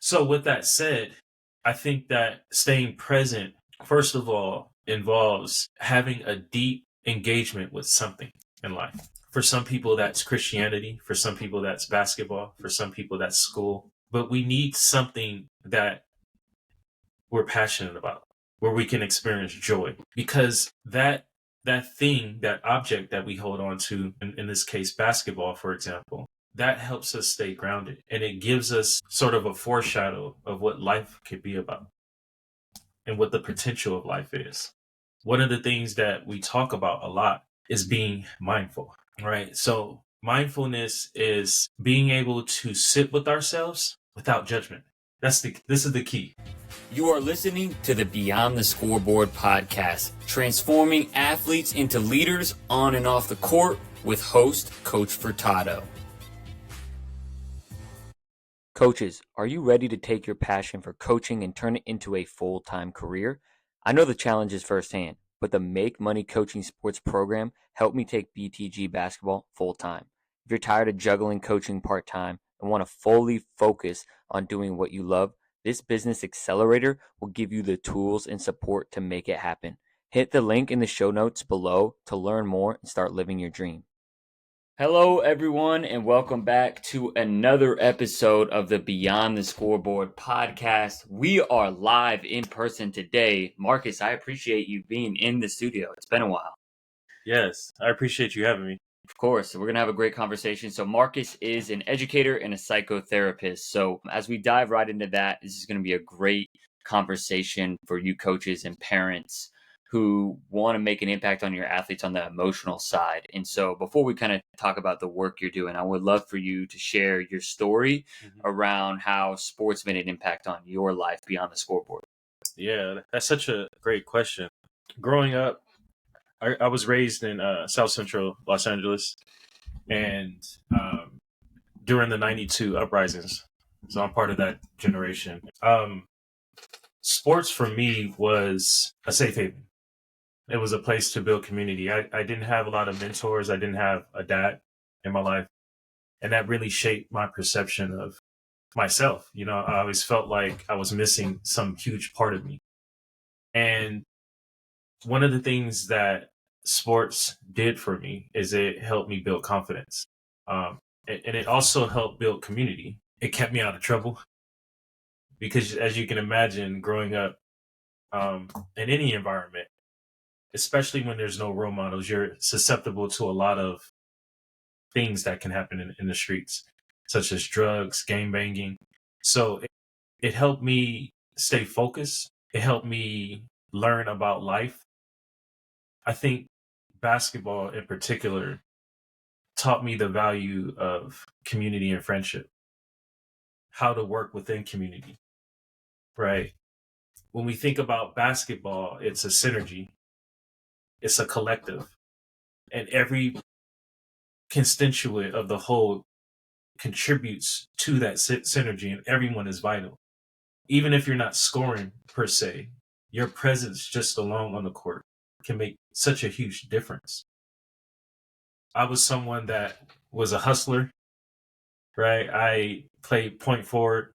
So with that said, I think that staying present, first of all, involves having a deep engagement with something in life. For some people, that's Christianity. For some people, that's basketball. For some people, that's school. But we need something that we're passionate about, where we can experience joy, because that object that we hold on to, in this case, basketball, for example, that helps us stay grounded, and it gives us sort of a foreshadow of what life could be about and what the potential of life is. One of the things that we talk about a lot is being mindful, right? So mindfulness is being able to sit with ourselves without judgment. This is the key. You are listening to the Beyond the Scoreboard podcast, transforming athletes into leaders on and off the court with host Coach Furtado. Coaches, are you ready to take your passion for coaching and turn it into a full-time career? I know the challenges firsthand, but the Make Money Coaching Sports program helped me take BTG basketball full-time. If you're tired of juggling coaching part-time and want to fully focus on doing what you love, this business accelerator will give you the tools and support to make it happen. Hit the link in the show notes below to learn more and start living your dream. Hello, everyone, and welcome back to another episode of the Beyond the Scoreboard podcast. We are live in person today. Marcus, I appreciate you being in the studio. It's been a while. Yes, I appreciate you having me. Of course, we're going to have a great conversation. So Marcus is an educator and a psychotherapist. So as we dive right into that, this is going to be a great conversation for you coaches and parents who want to make an impact on your athletes on the emotional side. And so before we kind of talk about the work you're doing, I would love for you to share your story around how sports made an impact on your life beyond the scoreboard. Yeah, that's such a great question. Growing up, I was raised in South Central Los Angeles, and during the '92 uprisings, so I'm part of that generation. Sports for me was a safe haven. It was a place to build community. I didn't have a lot of mentors. I didn't have a dad in my life, and that really shaped my perception of myself. You know, I always felt like I was missing some huge part of me. And one of the things that sports did for me is it helped me build confidence. And it also helped build community. It kept me out of trouble because, as you can imagine, growing up in any environment, especially when there's no role models, you're susceptible to a lot of things that can happen in the streets, such as drugs, gang banging. So it helped me stay focused. It helped me learn about life. I think basketball in particular taught me the value of community and friendship, how to work within community, right? When we think about basketball, it's a synergy, it's a collective, and every constituent of the whole contributes to that synergy, and everyone is vital. Even if you're not scoring per se, your presence just alone on the court can make such a huge difference. I was someone that was a hustler, right? I played point forward.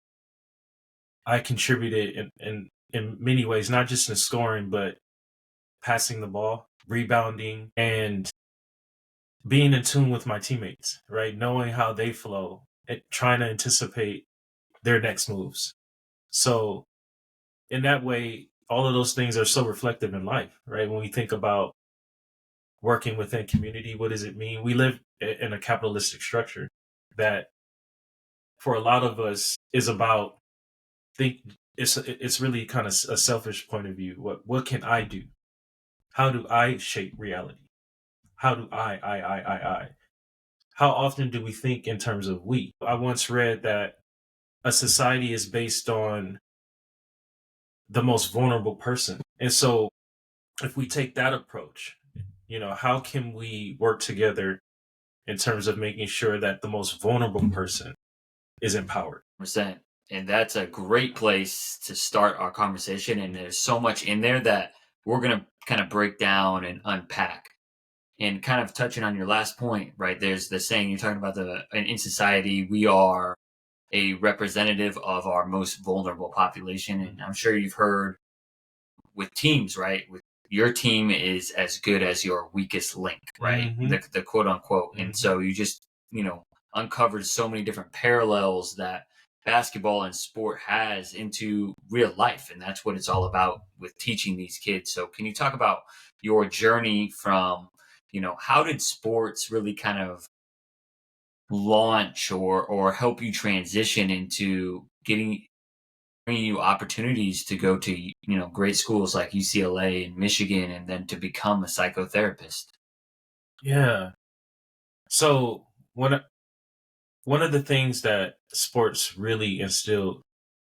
I contributed in many ways, not just in scoring, but passing the ball, rebounding, and being in tune with my teammates, right? Knowing how they flow and trying to anticipate their next moves. So in that way, all of those things are so reflective in life, right? When we think about working within community, what does it mean? We live in a capitalistic structure that for a lot of us is about it's really kind of a selfish point of view. What can I do? How do I shape reality? How do I? How often do we think in terms of we? I once read that a society is based on the most vulnerable person. And so if we take that approach, you know, how can we work together in terms of making sure that the most vulnerable person is empowered? 100%. And that's a great place to start our conversation. And there's so much in there that we're going to kind of break down and unpack. And kind of touching on your last point, right? There's the saying you're talking about in society, we are a representative of our most vulnerable population. And I'm sure you've heard with teams, right? With your team is as good as your weakest link, right? Mm-hmm. The quote unquote. Mm-hmm. And so you just, uncovered so many different parallels that basketball and sport has into real life. And that's what it's all about with teaching these kids. So can you talk about your journey from, how did sports really kind of launch or help you transition into bringing you opportunities to go to great schools like UCLA and Michigan, and then to become a psychotherapist? Yeah. So one of the things that sports really instilled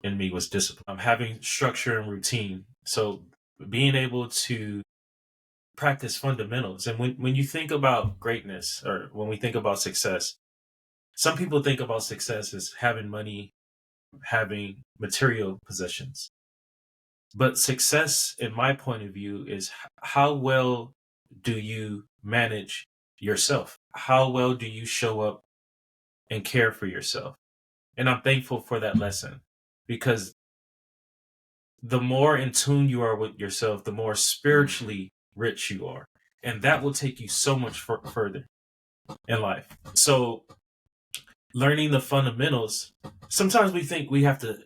in me was discipline. Having structure and routine. So being able to practice fundamentals. And when you think about greatness, or when we think about success, some people think about success as having money, having material possessions. But success, in my point of view, is how well do you manage yourself? How well do you show up and care for yourself? And I'm thankful for that lesson, because the more in tune you are with yourself, the more spiritually rich you are. And that will take you so much further in life. So, learning the fundamentals, sometimes we think we have to,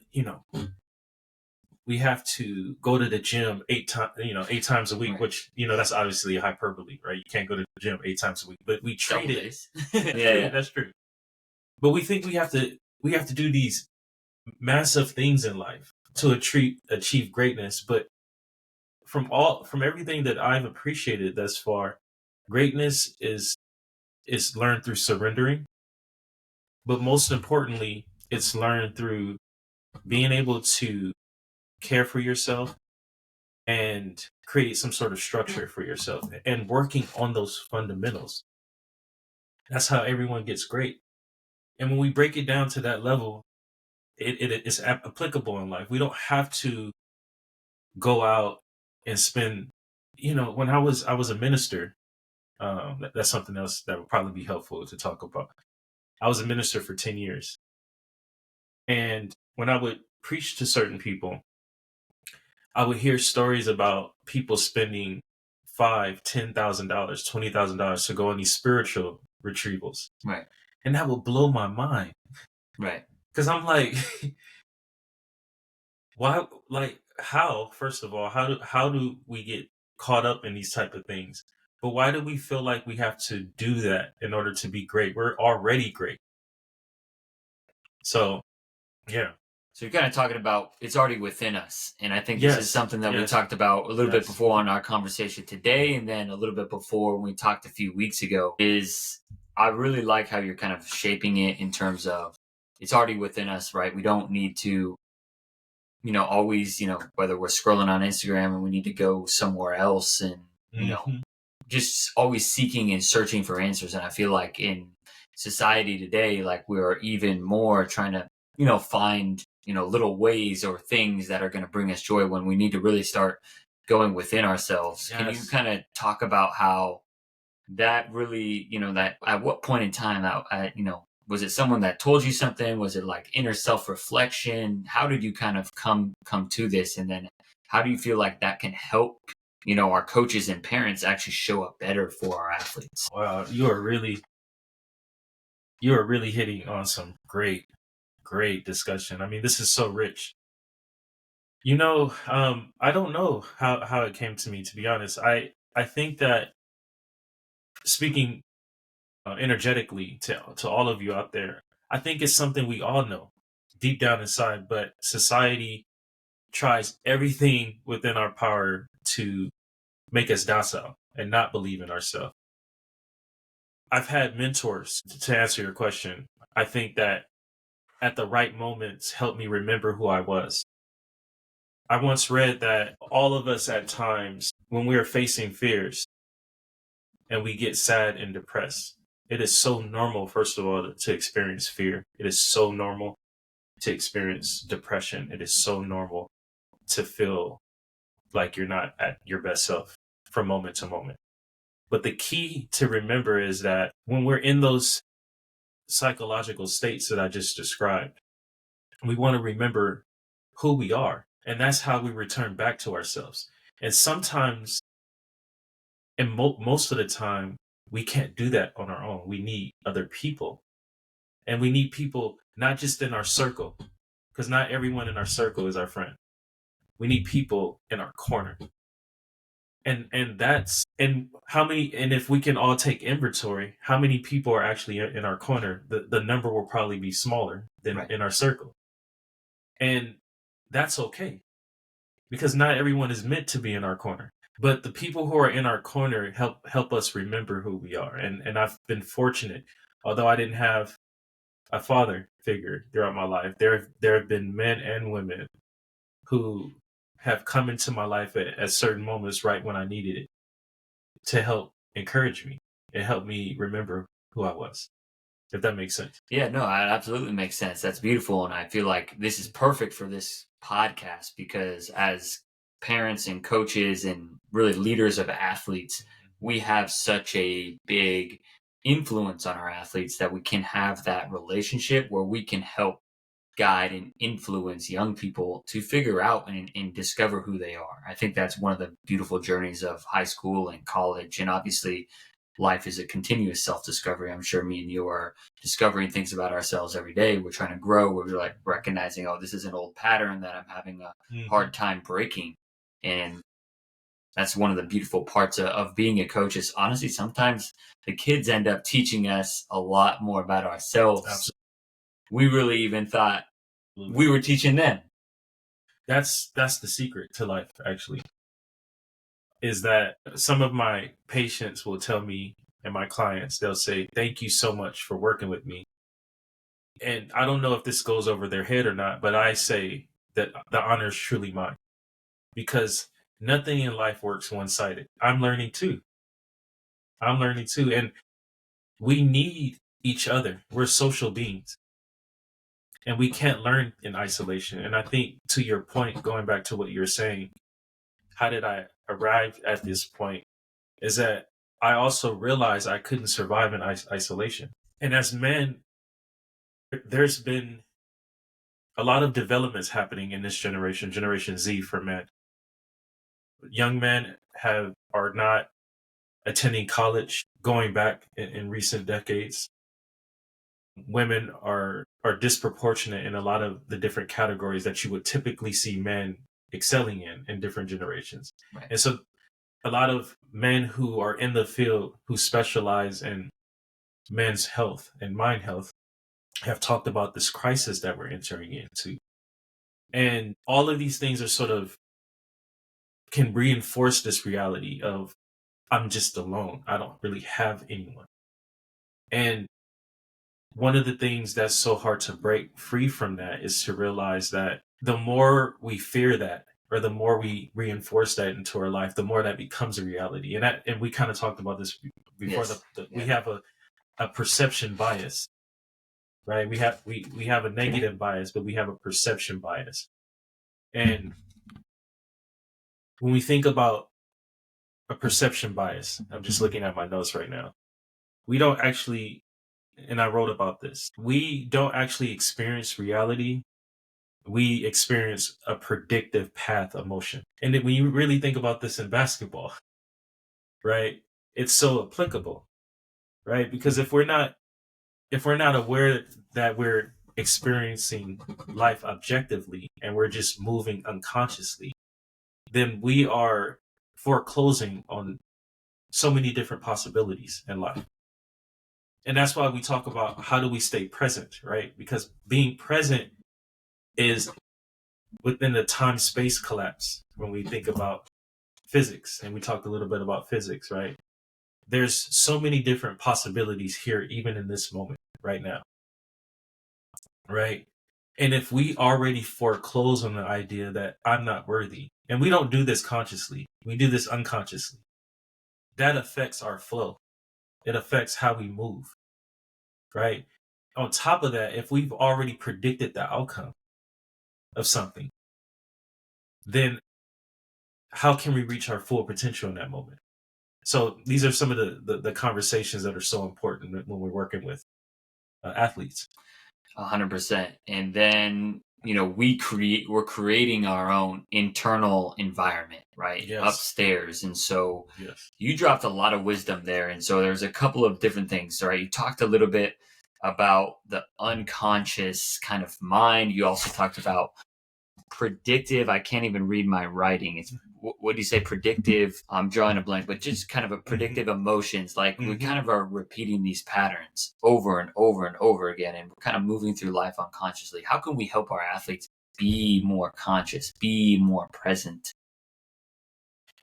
we have to go to the gym 8 times a week, Right. which, that's obviously a hyperbole, right? You can't go to the gym 8 times a week, but we treat Double it. days. Yeah, that's true. But we think we have to do these massive things in life to achieve greatness. But from everything that I've appreciated thus far, greatness is learned through surrendering, but most importantly, it's learned through being able to care for yourself and create some sort of structure for yourself and working on those fundamentals. That's how everyone gets great. And when we break it down to that level, it is applicable in life. We don't have to go out and spend, when I was a minister, that's something else that would probably be helpful to talk about. I was a minister for 10 years. And when I would preach to certain people, I would hear stories about people spending $5,000, $10,000, $20,000 to go on these spiritual retrievals. Right. And that would blow my mind. Right. Because I'm like, why, like, how, first of all, how do we get caught up in these type of things? But why do we feel like we have to do that in order to be great? We're already great. So, yeah. So you're kind of talking about it's already within us. And I think this is Yes. something that we Yes. talked about a little bit Yes. before on our conversation today, and then a little bit before when we talked a few weeks ago, is I really like how you're kind of shaping it in terms of it's already within us, right? We don't need to, always, whether we're scrolling on Instagram and we need to go somewhere else and, Hmm. just always seeking and searching for answers. And I feel like in society today, like we are even more trying to, find, little ways or things that are going to bring us joy when we need to really start going within ourselves. Can you Yes. kind of talk about how that really, that at what point in time, was it someone that told you something? Was it like inner self-reflection? How did you kind of come to this? And then how do you feel like that can help, our coaches and parents actually show up better for our athletes? Wow, you are really hitting on some great discussion. I mean, this is so rich. I don't know how it came to me, to be honest. I think that, speaking energetically to all of you out there, I think it's something we all know deep down inside, but society tries everything within our power to make us docile and not believe in ourselves. I've had mentors, to answer your question. I think that at the right moments helped me remember who I was. I once read that all of us at times, when we are facing fears and we get sad and depressed, it is so normal, first of all, to experience fear. It is so normal to experience depression. It is so normal to feel like you're not at your best self from moment to moment. But the key to remember is that when we're in those psychological states that I just described, We want to remember who we are. And that's how we return back to ourselves. And sometimes, and most of the time, we can't do that on our own. We need other people. And we need people not just in our circle, because not everyone in our circle is our friend. We need people in our corner. And that's and how many and if we can all take inventory, how many people are actually in our corner, the number will probably be smaller than Right. in our circle. And that's okay, because not everyone is meant to be in our corner. But the people who are in our corner help us remember who we are. And I've been fortunate, although I didn't have a father figure throughout my life. There have been men and women who have come into my life at certain moments right when I needed it to help encourage me and help me remember who I was, if that makes sense. Yeah, no, it absolutely makes sense. That's beautiful. And I feel like this is perfect for this podcast because as parents and coaches and really leaders of athletes, we have such a big influence on our athletes that we can have that relationship where we can help guide and influence young people to figure out and discover who they are. I think that's one of the beautiful journeys of high school and college. And obviously, life is a continuous self-discovery. I'm sure me and you are discovering things about ourselves every day. We're trying to grow. We're like recognizing, oh, this is an old pattern that I'm having a hard time breaking. And that's one of the beautiful parts of being a coach is honestly, sometimes the kids end up teaching us a lot more about ourselves. Absolutely. We really even thought we were teaching them. That's the secret to life, actually, is that some of my patients will tell me, and my clients, they'll say, thank you so much for working with me. And I don't know if this goes over their head or not, but I say that the honor is truly mine, because nothing in life works one-sided. I'm learning too. And we need each other. We're social beings, and we can't learn in isolation. And I think, to your point, going back to what you're saying, how did I arrive at this point, is that I also realized I couldn't survive in isolation. And as men, there's been a lot of developments happening in this generation, Generation Z for men. Young men are not attending college, going back in recent decades. Women are disproportionate in a lot of the different categories that you would typically see men excelling in different generations. Right. And so a lot of men who are in the field who specialize in men's health and mind health have talked about this crisis that we're entering into. And all of these things are sort of can reinforce this reality of, I'm just alone. I don't really have anyone. And one of the things that's so hard to break free from that is to realize that the more we fear that, or the more we reinforce that into our life, the more that becomes a reality. And we kind of talked about this before. Yes. We have a perception bias, right? We have a negative bias, but we have a perception bias. And when we think about a perception bias, I'm just looking at my notes right now. We don't actually, and I wrote about this, we don't actually experience reality. We experience a predictive path of motion. And then when you really think about this in basketball, right, it's so applicable, right? Because if we're not aware that we're experiencing life objectively and we're just moving unconsciously, then we are foreclosing on so many different possibilities in life. And that's why we talk about how do we stay present, right? Because being present is within the time-space collapse. When we think about physics, and we talked a little bit about physics, right? There's so many different possibilities here, even in this moment right now, right? And if we already foreclose on the idea that I'm not worthy, and we don't do this consciously, we do this unconsciously, that affects our flow. It affects how we move, right? On top of that, if we've already predicted the outcome of something, then how can we reach our full potential in that moment? So these are some of the conversations that are so important when we're working with athletes. 100%. And then we're creating our own internal environment, right? Yes. Upstairs. And so Yes. you dropped a lot of wisdom there. And so there's a couple of different things, right? You talked a little bit about the unconscious kind of mind. You also talked about predictive. I can't even read my writing. It's what do you say? Predictive. I'm drawing a blank, but just kind of a predictive emotions. Like we kind of are repeating these patterns over and over and over again, and we're kind of moving through life unconsciously. How can we help our athletes be more conscious, be more present?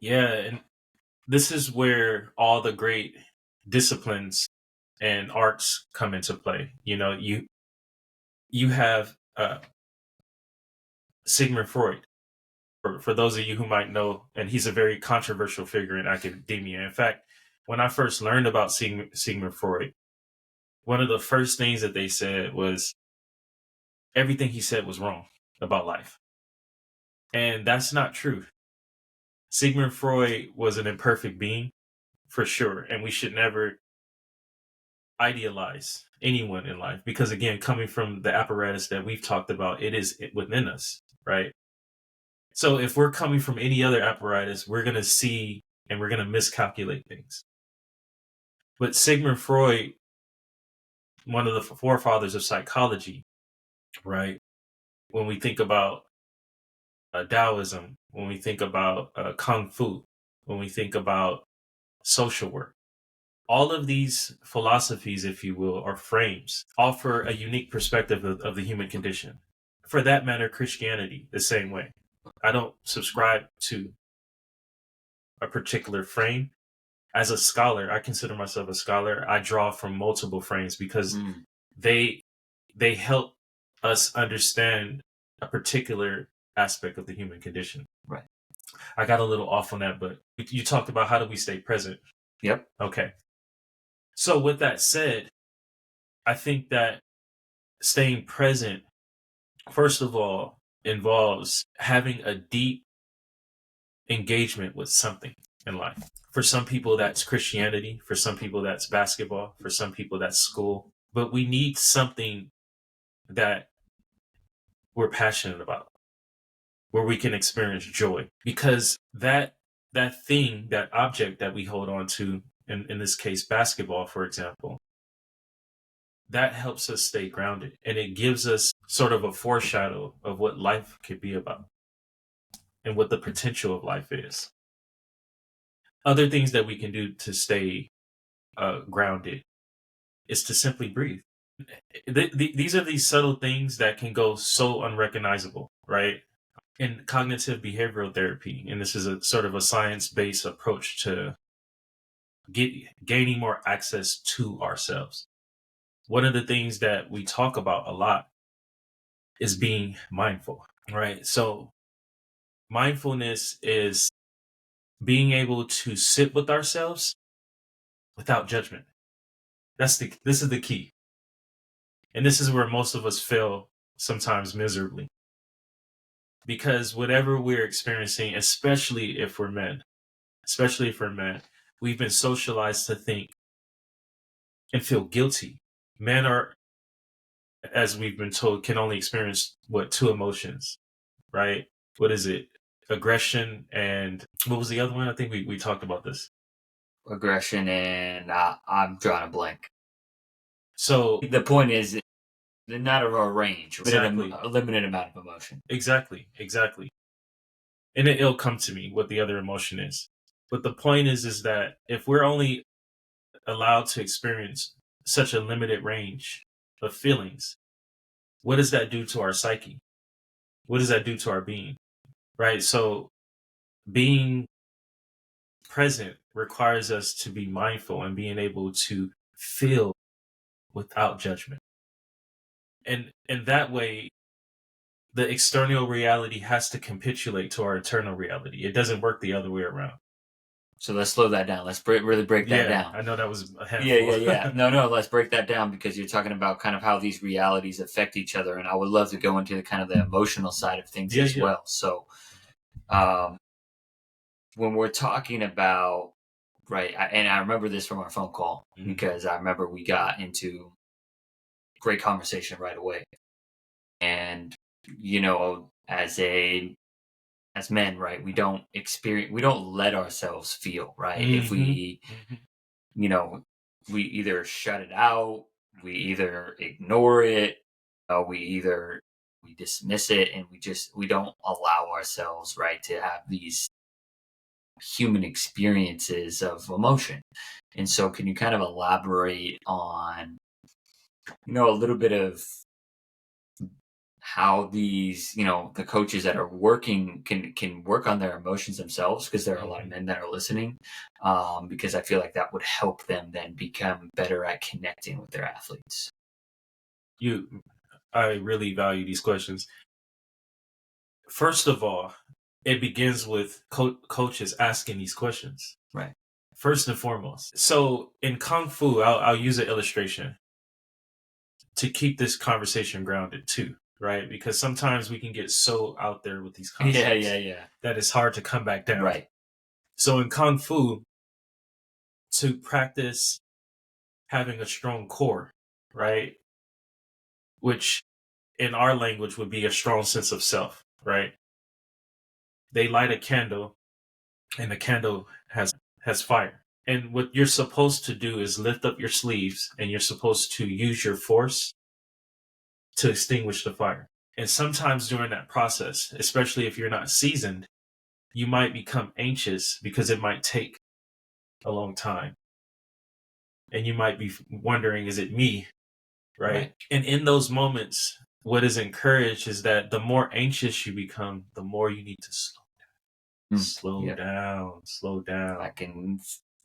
Yeah, and this is where all the great disciplines and arts come into play. You have Sigmund Freud. For those of you who might know, and he's a very controversial figure in academia. In fact, when I first learned about Sigmund Freud, one of the first things that they said was everything he said was wrong about life. And that's not true. Sigmund Freud was an imperfect being, for sure. And we should never idealize anyone in life because, again, coming from the apparatus that we've talked about, it is within us, right? So if we're coming from any other apparatus, we're going to see and we're going to miscalculate things. But Sigmund Freud, one of the forefathers of psychology, right? When we think about Taoism, when we think about Kung Fu, when we think about social work, all of these philosophies, if you will, or frames, offer a unique perspective of the human condition. For that matter, Christianity, the same way. I don't subscribe to a particular frame. As a scholar, I consider myself a scholar. I draw from multiple frames because they help us understand a particular aspect of the human condition. Right. I got a little off on that, but you talked about how do we stay present. Yep. Okay. So with that said, I think that staying present, first of all, involves having a deep engagement with something in life. For some people, that's Christianity. For some people, that's basketball. For some people, that's school. But we need something that we're passionate about, where we can experience joy. Because that thing, that object that we hold on to, in this case, basketball, for example, that helps us stay grounded. And it gives us sort of a foreshadow of what life could be about and what the potential of life is. Other things that we can do to stay grounded is to simply breathe. These are these subtle things that can go so unrecognizable, right? In cognitive behavioral therapy, and this is a sort of a science-based approach to gaining more access to ourselves. One of the things that we talk about a lot is being mindful, right? So mindfulness is being able to sit with ourselves without judgment. This is the key. And this is where most of us fail sometimes miserably. Because whatever we're experiencing, especially if we're men, we've been socialized to think and feel guilty. Men are, as we've been told, can only experience two emotions, right? What is it? Aggression and what was the other one? I think we talked about this. Aggression and I'm drawing a blank. So the point is, they're not of our range. Exactly. A limited amount of emotion. Exactly. And it'll come to me what the other emotion is. But the point is that if we're only allowed to experience such a limited range of feelings, what does that do to our psyche? What does that do to our being? Right? So being present requires us to be mindful and being able to feel without judgment. And in that way, the external reality has to capitulate to our internal reality. It doesn't work the other way around. So let's slow that down. Let's really break that down. I know that was a handful. Yeah. No, let's break that down because you're talking about kind of how these realities affect each other. And I would love to go into kind of the emotional side of things as well. So when we're talking about, right, and I remember this from our phone call because I remember we got into great conversation right away. And as men, right, we don't let ourselves feel, right? If we either shut it out, we either ignore it, we dismiss it, and we don't allow ourselves, right, to have these human experiences of emotion. And so can you kind of elaborate on, a little bit of how these, the coaches that are working can work on their emotions themselves, because there are a lot of men that are listening, because I feel like that would help them then become better at connecting with their athletes. I really value these questions. First of all, it begins with coaches asking these questions. Right. First and foremost. So in Kung Fu, I'll use an illustration to keep this conversation grounded too, right? Because sometimes we can get so out there with these concepts that it's hard to come back down. Right. So in Kung Fu, to practice having a strong core, right? Which in our language would be a strong sense of self, right? They light a candle and the candle has fire. And what you're supposed to do is lift up your sleeves, and you're supposed to use your force to extinguish the fire. And sometimes during that process, especially if you're not seasoned, you might become anxious because it might take a long time. And you might be wondering, is it me? Right? And in those moments, what is encouraged is that the more anxious you become, the more you need to slow down. I can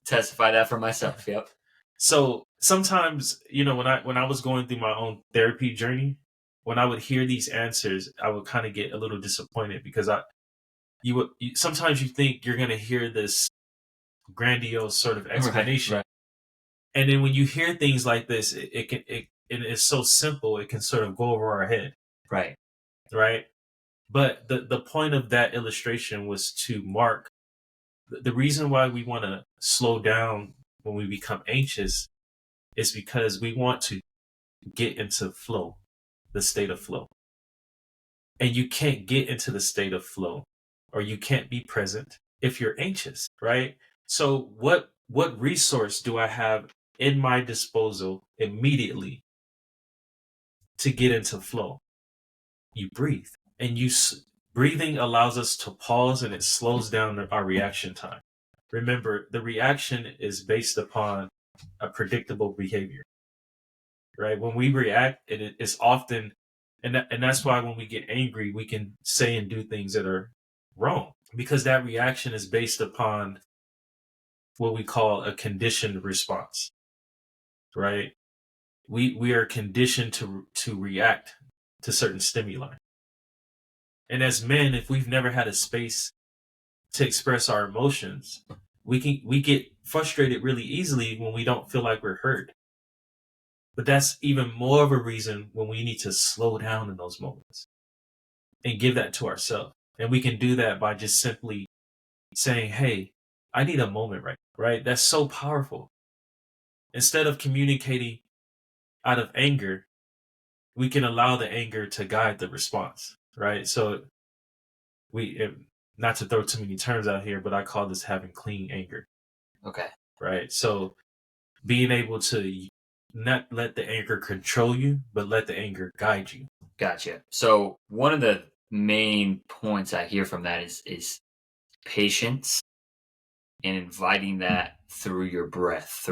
testify that for myself. Yep. So sometimes, when I was going through my own therapy journey, when I would hear these answers, I would kind of get a little disappointed, because sometimes you think you're going to hear this grandiose sort of explanation. Right. And then when you hear things like this, it is so simple, it can sort of go over our head. Right. Right. But the point of that illustration was to mark the reason why we want to slow down when we become anxious is because we want to get into flow, the state of flow. And you can't get into the state of flow, or you can't be present if you're anxious, right? So what resource do I have in my disposal immediately to get into flow? You breathe. And breathing allows us to pause, and it slows down our reaction time. Remember, the reaction is based upon a predictable behavior, right? When we react, it's often, and that's why when we get angry, we can say and do things that are wrong, because that reaction is based upon what we call a conditioned response, right? We are conditioned to react to certain stimuli. And as men, if we've never had a space to express our emotions, we get frustrated really easily when we don't feel like we're heard. But that's even more of a reason when we need to slow down in those moments and give that to ourselves. And we can do that by just simply saying, hey, I need a moment, right? That's so powerful. Instead of communicating out of anger, we can allow the anger to guide the response, right? So not to throw too many terms out here, but I call this having clean anger. Okay. Right. So being able to not let the anger control you, but let the anger guide you. Gotcha. So one of the main points I hear from that is patience, and inviting that through your breath,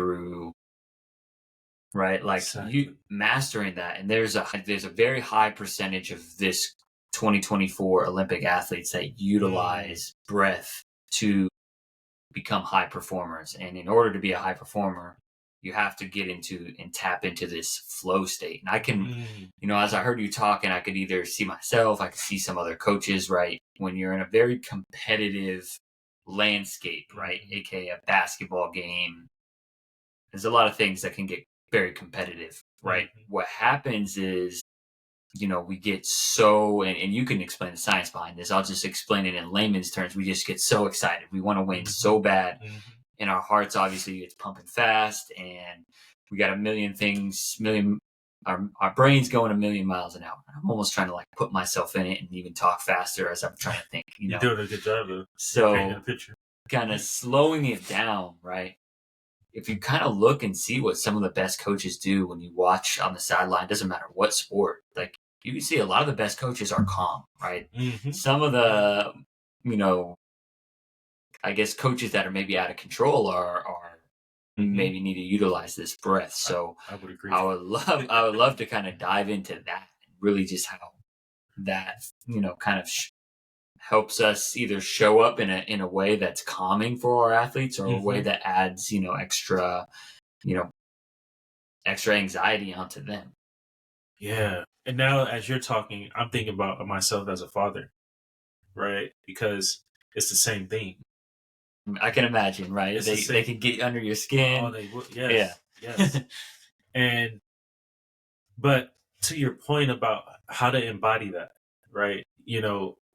right? Like you mastering that. And there's a very high percentage of this 2024 Olympic athletes that utilize breath to become high performers. And in order to be a high performer, you have to get into and tap into this flow state. And I can, as I heard you talking, I could either see myself, I could see some other coaches, right? When you're in a very competitive landscape, right? AKA a basketball game, there's a lot of things that can get very competitive, right? What happens is, we get so, and you can explain the science behind this. I'll just explain it in layman's terms. We just get so excited. We want to win so bad. In our hearts, obviously, it's pumping fast, and we got a million our brain's going a million miles an hour. I'm almost trying to like put myself in it and even talk faster as I'm trying to think. You're doing a good job of painting a So picture. kind of slowing it down, right? If you kind of look and see what some of the best coaches do when you watch on the sideline, doesn't matter what sport, like you can see a lot of the best coaches are calm, right? Mm-hmm. Some of the, I guess coaches that are maybe out of control are maybe need to utilize this breath. So I would agree. I would love to kind of dive into that, really just how that, kind of helps us either show up in a way that's calming for our athletes or a way that adds, extra anxiety onto them. Yeah. And now as you're talking, I'm thinking about myself as a father, right? Because it's the same thing. I can imagine, right? It's the They same. can get under your skin. Oh, they would. Yes. Yeah. Yes. But to your point about how to embody that, right?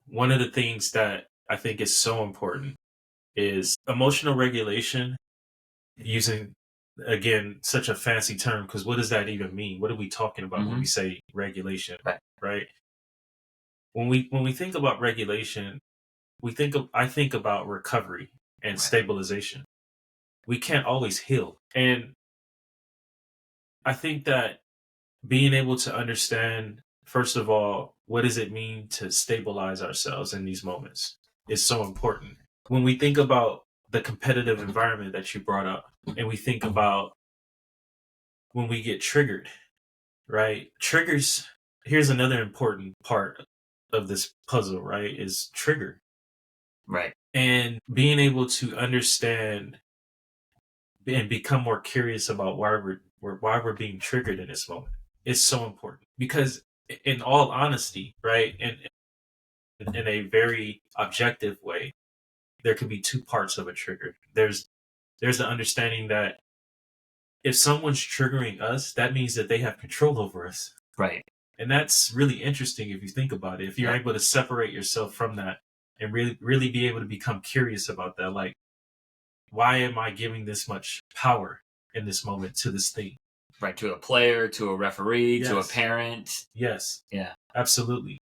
One of the things that I think is so important is emotional regulation, using, again, such a fancy term, because what does that even mean? What are we talking about when we say regulation, right? When we think about regulation, I think about recovery and stabilization. We can't always heal. And I think that being able to understand, first of all, what does it mean to stabilize ourselves in these moments is so important. When we think about the competitive environment that you brought up, and we think about when we get triggered, right? Triggers, here's another important part of this puzzle, right? Is trigger. Right. And being able to understand and become more curious about why we're being triggered in this moment is so important, because in all honesty, right, and in a very objective way, there could be two parts of a trigger. There's the understanding that if someone's triggering us, that means that they have control over us. Right. And that's really interesting if you think about it. If you're able to separate yourself from that and really be able to become curious about that, like, why am I giving this much power in this moment to this thing? Right, to a player, to a referee, to a parent. Yes. Yeah. Absolutely.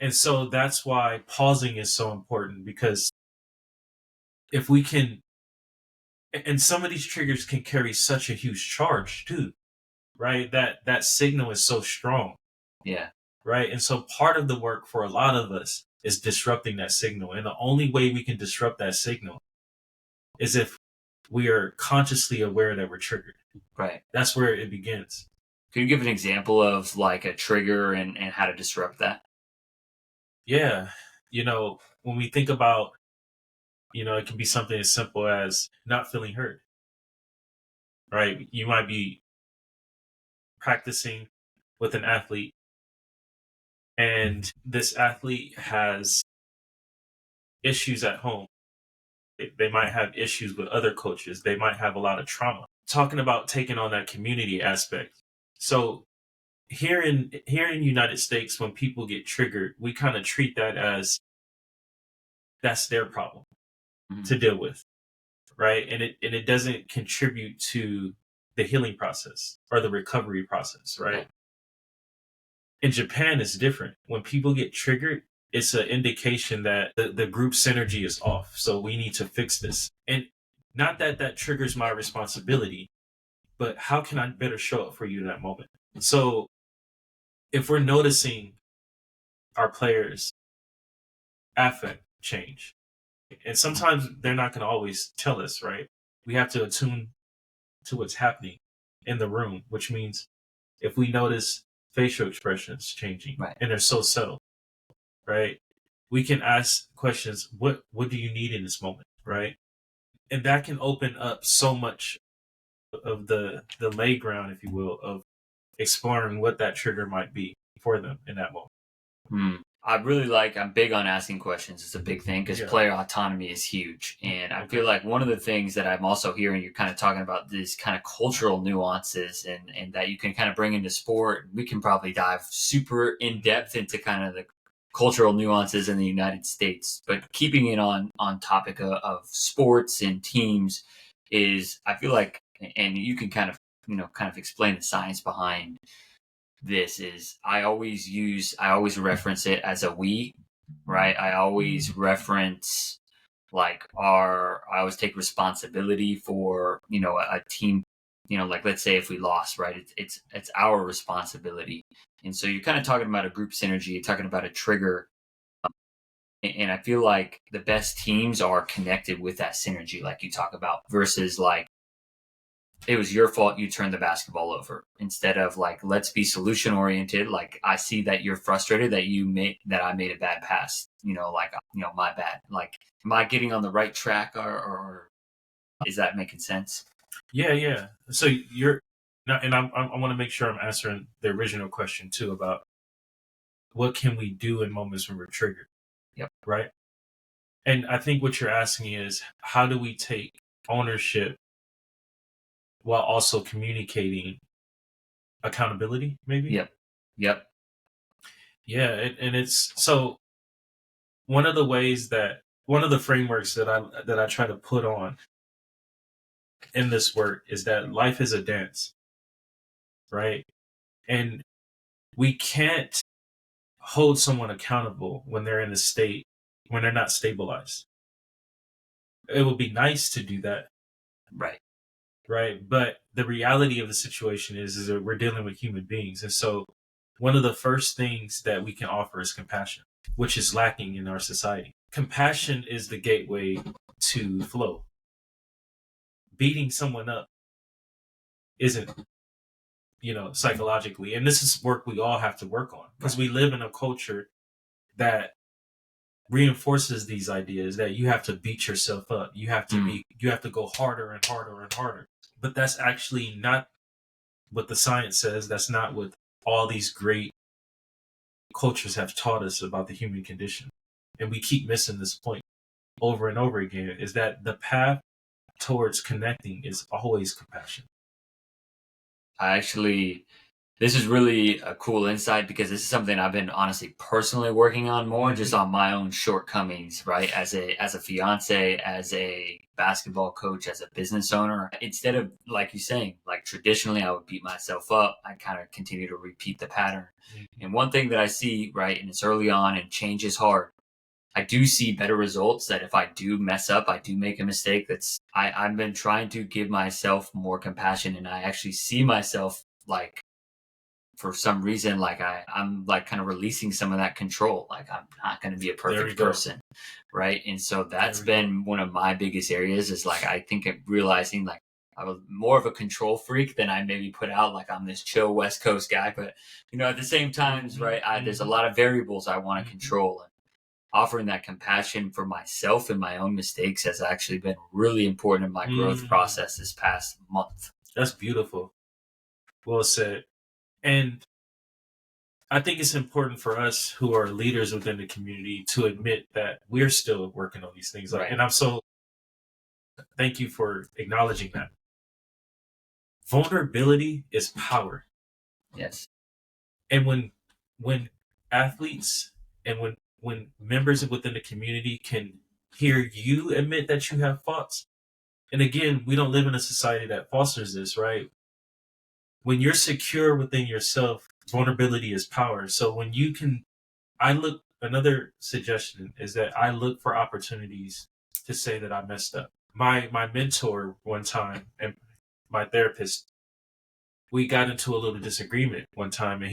And so that's why pausing is so important, because if we can, and some of these triggers can carry such a huge charge too, right? That signal is so strong. Yeah. Right. And so part of the work for a lot of us is disrupting that signal. And the only way we can disrupt that signal is if we are consciously aware that we're triggered. Right. That's where it begins. Could you give an example of like a trigger and how to disrupt that? Yeah. When we think about, it can be something as simple as not feeling hurt, right? You might be practicing with an athlete, and this athlete has issues at home. They might have issues with other coaches. They might have a lot of trauma. Talking about taking on that community aspect. So here in United States, when people get triggered, we kind of treat that as that's their problem to deal with, right? And it doesn't contribute to the healing process or the recovery process, right? In Japan, it's different. When people get triggered, it's an indication that the group synergy is off. So we need to fix this. And not that triggers my responsibility, but how can I better show up for you in that moment? So if we're noticing our players' affect change, and sometimes they're not going to always tell us, right? We have to attune to what's happening in the room, which means if we notice facial expressions changing, and they're so subtle, right? We can ask questions, what do you need in this moment, right? And that can open up so much of the lay ground, if you will, of exploring what that trigger might be for them in that moment. I'm big on asking questions. It's a big thing because player autonomy is huge. And I feel like one of the things that I'm also hearing, you're kind of talking about these kind of cultural nuances and that you can kind of bring into sport. We can probably dive super in depth into kind of the cultural nuances in the United States, but keeping it on topic of sports and teams is, I feel like, and you can kind of explain the science behind this is I always reference it as a we, right? I always reference I always take responsibility for, a team, like let's say if we lost, right? It's our responsibility. And so you're kind of talking about a group synergy, you're talking about a trigger. And I feel like the best teams are connected with that synergy, like you talk about, versus like it was your fault you turned the basketball over, instead of like let's be solution oriented. Like I see that you're frustrated that I made a bad pass, my bad. Like, am I getting on the right track, or is that making sense? Yeah. So you're now, and I want to make sure I'm answering the original question too about what can we do in moments when we're triggered, Yep. right? And I think what you're asking is how do we take ownership while also communicating accountability, maybe? Yep. Yep. Yeah, and it's so one of the frameworks that I try to put on in this work is that life is a dance, right? And we can't hold someone accountable when they're in a state when they're not stabilized. It would be nice to do that, Right. right? But the reality of the situation is that we're dealing with human beings. And so one of the first things that we can offer is compassion, which is lacking in our society. Compassion is the gateway to flow. Beating someone up isn't, psychologically. And this is work we all have to work on because we live in a culture that reinforces these ideas that you have to beat yourself up. You have to go harder and harder and harder. But that's actually not what the science says. That's not what all these great cultures have taught us about the human condition. And we keep missing this point over and over again, is that the path towards connecting is always compassion. This is really a cool insight, because this is something I've been honestly personally working on more, just on my own shortcomings, right? As a fiance, as a basketball coach, as a business owner. Instead of, like you saying, like traditionally I would beat myself up, I kind of continue to repeat the pattern. And one thing that I see, right, and it's early on and change is hard, I do see better results that if I do mess up, I do make a mistake. I've been trying to give myself more compassion, and I actually see myself like, for some reason, like I'm like kind of releasing some of that control. Like I'm not going to be a perfect person, right? And so that's been one of my biggest areas, is like I think I'm realizing like I was more of a control freak than I maybe put out. Like I'm this chill West Coast guy, but at the same times, right? There's a lot of variables I want to control, and offering that compassion for myself and my own mistakes has actually been really important in my growth process this past month. That's beautiful. Well said. And I think it's important for us who are leaders within the community to admit that we're still working on these things. Right. And thank you for acknowledging that. Vulnerability is power. Yes. And when athletes and when members within the community can hear you admit that you have faults, and again, we don't live in a society that fosters this, right? When you're secure within yourself, vulnerability is power. So when you can, another suggestion is that I look for opportunities to say that I messed up. My mentor one time and my therapist, we got into a little disagreement one time,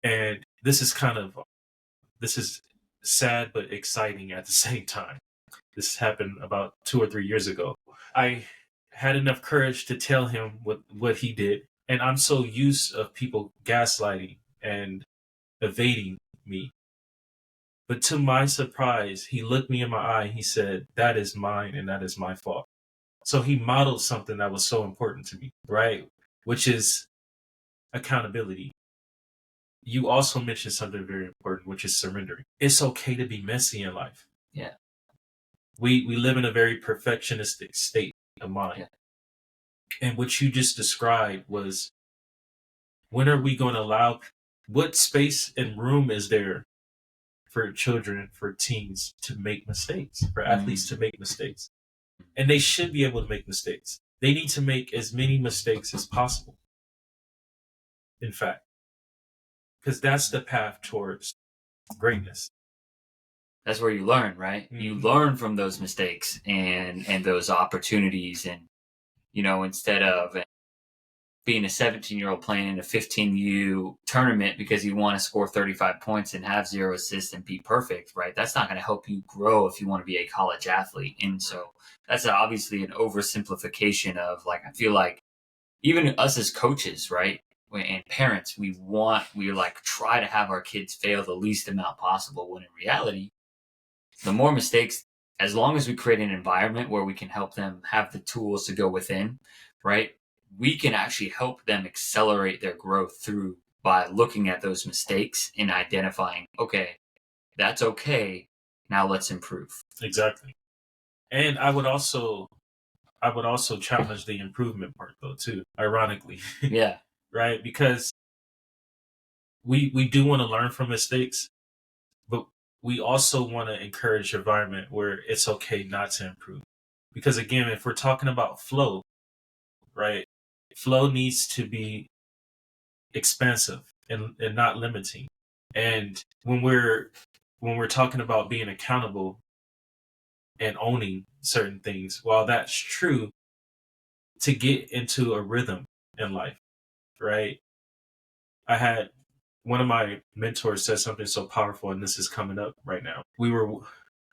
and this is sad but exciting at the same time. This happened about 2 or 3 years ago. I had enough courage to tell him what he did. And I'm so used of people gaslighting and evading me. But to my surprise, he looked me in my eye and he said, "That is mine and that is my fault." So he modeled something that was so important to me, right? Which is accountability. You also mentioned something very important, which is surrendering. It's okay to be messy in life. Yeah. We live in a very perfectionistic state of mind. Yeah. And what you just described was, when are we going to allow, what space and room is there for children, for teens to make mistakes, for athletes to make mistakes? And they should be able to make mistakes. They need to make as many mistakes as possible, in fact. because that's the path towards greatness. That's where you learn, right? Mm-hmm. You learn from those mistakes and those opportunities, and instead of being a 17-year-old playing in a 15U tournament because you want to score 35 points and have 0 assists and be perfect, right? That's not going to help you grow if you want to be a college athlete. And so that's obviously an oversimplification of, like, I feel like even us as coaches, right? And parents, we try to have our kids fail the least amount possible, when in reality, the more mistakes, as long as we create an environment where we can help them have the tools to go within, right? We can actually help them accelerate their growth through by looking at those mistakes and identifying, okay, that's okay. Now let's improve. Exactly. And I would also challenge the improvement part though too, ironically. Yeah. Right? Because we do want to learn from mistakes, but we also want to encourage an environment where it's okay not to improve. Because again, if we're talking about flow, right? Flow needs to be expansive and not limiting. And when we're talking about being accountable and owning certain things, while that's true, to get into a rhythm in life, right? I had one of my mentors said something so powerful, and this is coming up right now. We were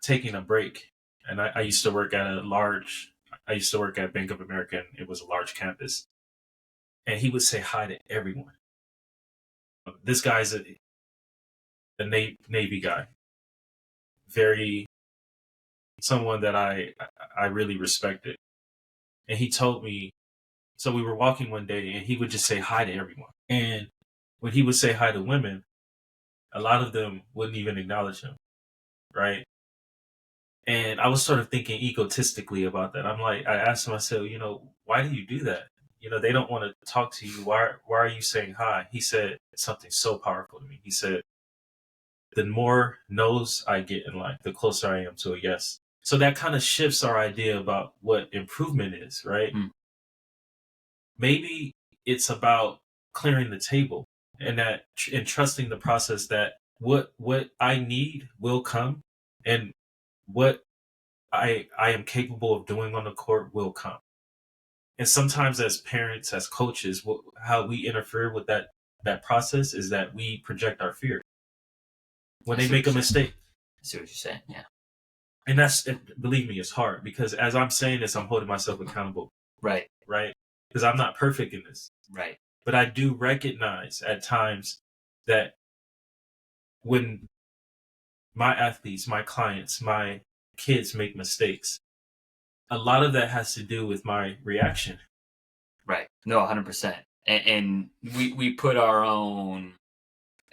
taking a break, and I used to work at Bank of America, and it was a large campus. And he would say hi to everyone. This guy's a Navy guy, very someone that I really respected. And he told me, so we were walking one day, and he would just say hi to everyone. And when he would say hi to women, a lot of them wouldn't even acknowledge him, right? And I was sort of thinking egotistically about that. I asked myself, why do you do that? They don't want to talk to you. Why are you saying hi? He said something so powerful to me. He said, the more no's I get in life, the closer I am to a yes. So that kind of shifts our idea about what improvement is, right? Mm. Maybe it's about clearing the table and trusting the process that what I need will come, and what I am capable of doing on the court will come. And sometimes as parents, as coaches, how we interfere with that process is that we project our fear when they make a mistake. I see what you're saying, yeah. And believe me, it's hard, because as I'm saying this, I'm holding myself accountable. Right. Because I'm not perfect in this. Right. But I do recognize at times that when my athletes, my clients, my kids make mistakes, a lot of that has to do with my reaction. Right. No, 100%. And we put our own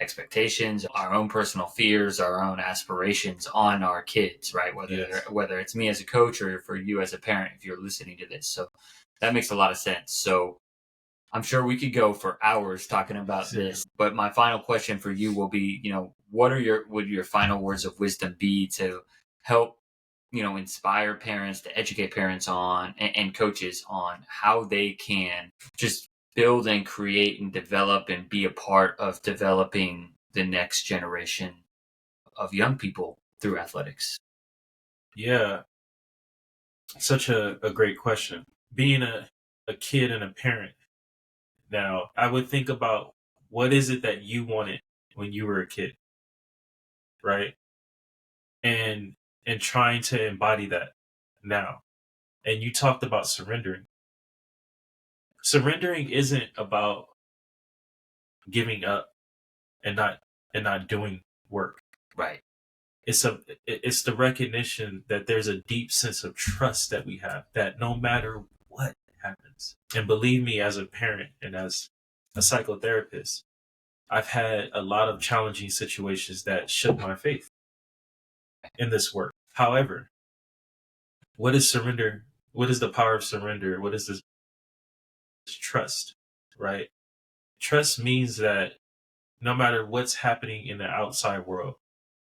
expectations, our own personal fears, our own aspirations on our kids, right? Whether it's me as a coach or for you as a parent, if you're listening to this. So that makes a lot of sense. So I'm sure we could go for hours talking about this, but my final question for you will be, what would your final words of wisdom be to help, inspire parents, to educate parents on and coaches on how they can just build and create and develop and be a part of developing the next generation of young people through athletics? Yeah. Such a great question. Being a kid and a parent now, I would think about, what is it that you wanted when you were a kid, right? And trying to embody that now. And you talked about surrendering. Surrendering isn't about giving up and not doing work. Right. It's the recognition that there's a deep sense of trust that we have, that no matter what happens. And believe me, as a parent and as a psychotherapist, I've had a lot of challenging situations that shook my faith in this work. However, what is surrender? What is the power of surrender? What is this? Trust, right? Trust means that no matter what's happening in the outside world,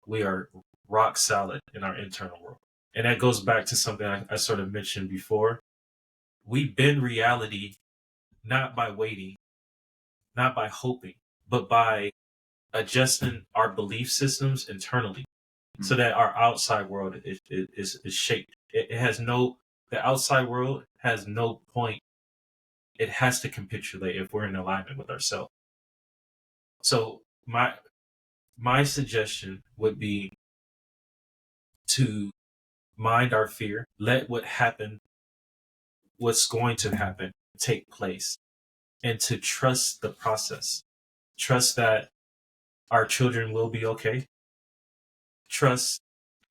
we are rock solid in our internal world. And that goes back to something I sort of mentioned before. We bend reality not by waiting, not by hoping, but by adjusting our belief systems internally so that our outside world is shaped. It has no, the outside world has no point. It has to capitulate if we're in alignment with ourselves. So my suggestion would be to mind our fear, let what's going to happen take place, and to trust the process. Trust that our children will be okay. Trust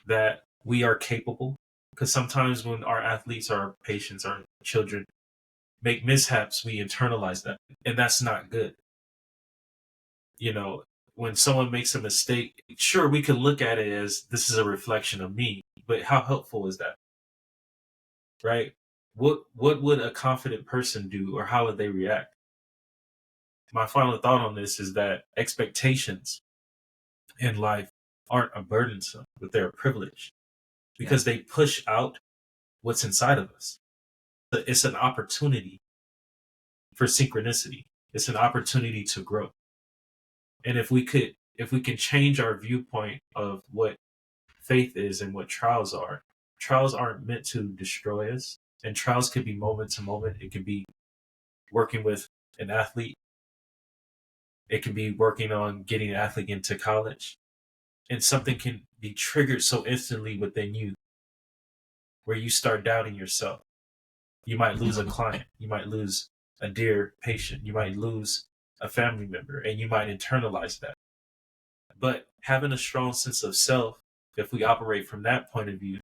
that we are capable. Because sometimes when our athletes, our patients, our children make mishaps, we internalize that. And that's not good. You know, when someone makes a mistake, sure, we can look at it as this is a reflection of me, but how helpful is that? Right? What would a confident person do, or how would they react? My final thought on this is that expectations in life aren't a burdensome, but they're a privilege because they push out what's inside of us. It's an opportunity for synchronicity. It's an opportunity to grow. And if we can change our viewpoint of what faith is and what trials aren't meant to destroy us. And trials could be moment to moment. It could be working with an athlete. It could be working on getting an athlete into college. And something can be triggered so instantly within you where you start doubting yourself. You might lose a client. You might lose a dear patient. You might lose a family member, and you might internalize that. But having a strong sense of self, if we operate from that point of view,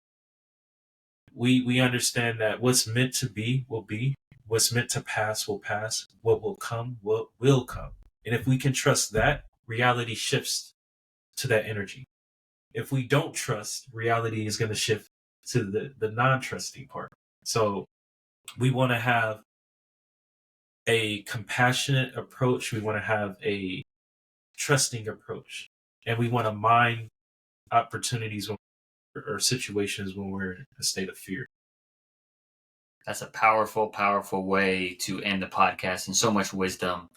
we understand that what's meant to be will be, what's meant to pass will pass, what will come will come. And if we can trust that, reality shifts to that energy. If we don't trust, reality is going to shift to the non-trusting part. So we want to have a compassionate approach. We want to have a trusting approach. And we want to mind opportunities or situations when we're in a state of fear. That's a powerful, powerful way to end the podcast, and so much wisdom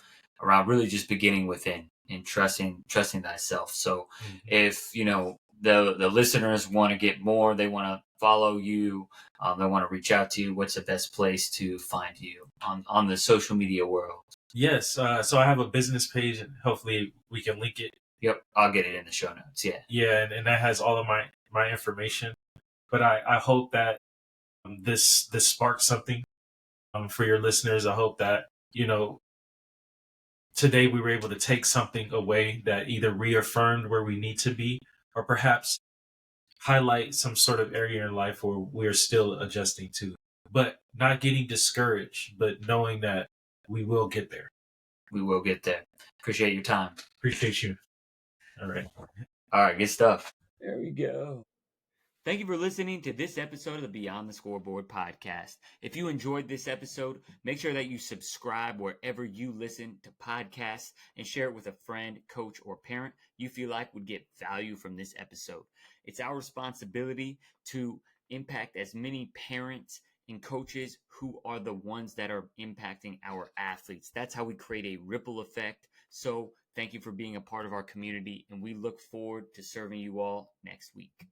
around really just beginning within and trusting thyself. So if, the listeners want to get more, they want to follow you, they want to reach out to you, what's the best place to find you on the social media world? Yes. So I have a business page, and hopefully we can link it. Yep. I'll get it in the show notes. Yeah. Yeah. And that has all of my information, but I hope that this sparks something for your listeners. I hope that, today we were able to take something away that either reaffirmed where we need to be, or perhaps highlight some sort of area in life where we're still adjusting to, but not getting discouraged, but knowing that we will get there. We will get there. Appreciate your time. Appreciate you. All right, good stuff. There we go. Thank you for listening to this episode of the Beyond the Scoreboard podcast. If you enjoyed this episode, make sure that you subscribe wherever you listen to podcasts and share it with a friend, coach, or parent you feel like would get value from this episode. It's our responsibility to impact as many parents and coaches who are the ones that are impacting our athletes. That's how we create a ripple effect. So thank you for being a part of our community, and we look forward to serving you all next week.